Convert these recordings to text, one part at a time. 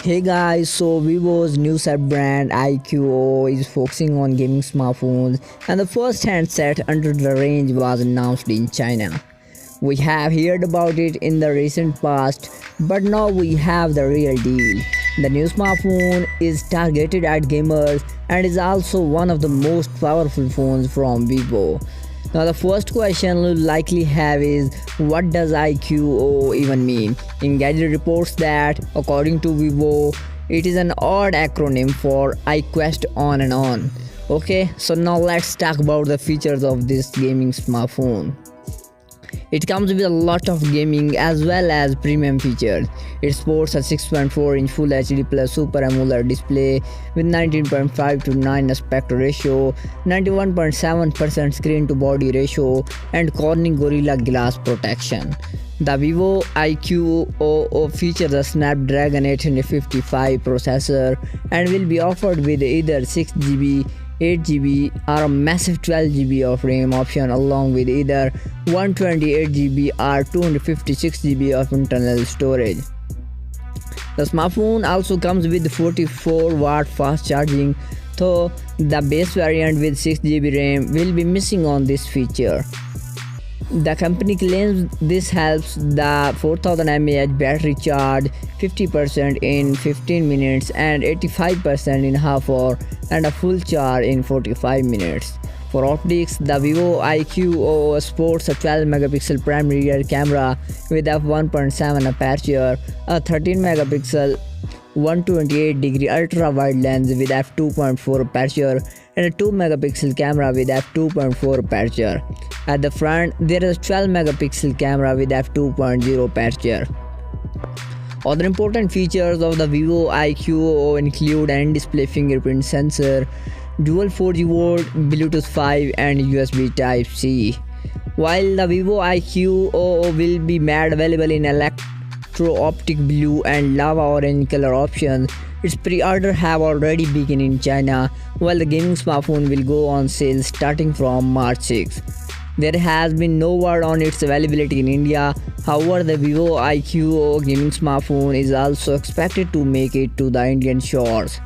Hey guys, so Vivo's new sub-brand iQOO is focusing on gaming smartphones, and the first handset under the range was announced in China. We have heard about it in the recent past, but now we have the real deal. The new smartphone is targeted at gamers and is also one of the most powerful phones from Vivo. Now the first question we'll likely have is, what does iQOO even mean? Engadget reports that, according to Vivo, it is an odd acronym for I Quest On and On. Okay, so now let's talk about the features of this gaming smartphone. It comes with a lot of gaming as well as premium features. It sports a 6.4-inch Full HD plus Super AMOLED display with 19.5 to 9 aspect ratio, 91.7% screen to body ratio, and Corning Gorilla Glass protection. The Vivo iQOO features a Snapdragon 855 processor and will be offered with either 6GB, 8GB or a massive 12GB of RAM option, along with either 128GB or 256GB of internal storage. The smartphone also comes with 44-watt fast charging, though the base variant with 6GB RAM will be missing on this feature. The company claims this helps the 4000 mAh battery charge 50% in 15 minutes and 85% in half hour, and a full charge in 45 minutes. For optics, the Vivo iQOO sports a 12 megapixel primary rear camera with f1.7 aperture, a 13 megapixel 128-degree ultra-wide lens with f2.4 aperture, and a 2 megapixel camera with f2.4 aperture. At the front, there is a 12 megapixel camera with f2.0 aperture. Other important features of the Vivo iQOO include an in-display fingerprint sensor, dual 4G volt, Bluetooth 5 and USB Type-C. While the Vivo iQOO will be made available in electro-optic blue and lava orange color options, its pre-order have already begun in China, while the gaming smartphone will go on sale starting from March 6. There has been no word on its availability in India. However, the Vivo iQOO gaming smartphone is also expected to make it to the Indian shores.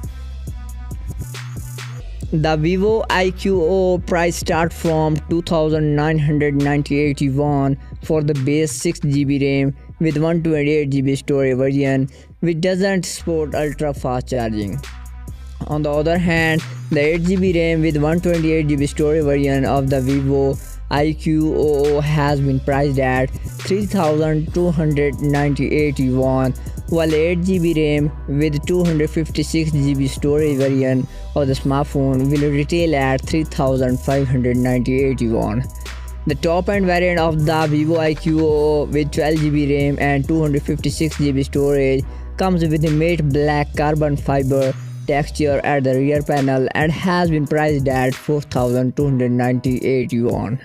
The Vivo iQOO price starts from 2,998 yuan for the base 6GB RAM with 128GB storage version, which doesn't support ultra-fast charging. On the other hand, the 8GB RAM with 128GB storage version of the Vivo iQOO has been priced at 3,298 yuan, while 8GB RAM with 256GB storage variant of the smartphone will retail at 3,598 yuan. The top-end variant of the Vivo iQOO with 12GB RAM and 256GB storage comes with a matte black carbon fiber texture at the rear panel and has been priced at 4,298 yuan.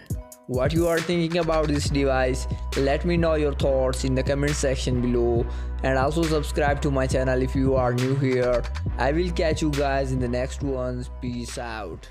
What you are thinking about this device? Let me know your thoughts in the comment section below, and also subscribe to my channel if you are new here. I will catch you guys in the next ones. Peace out.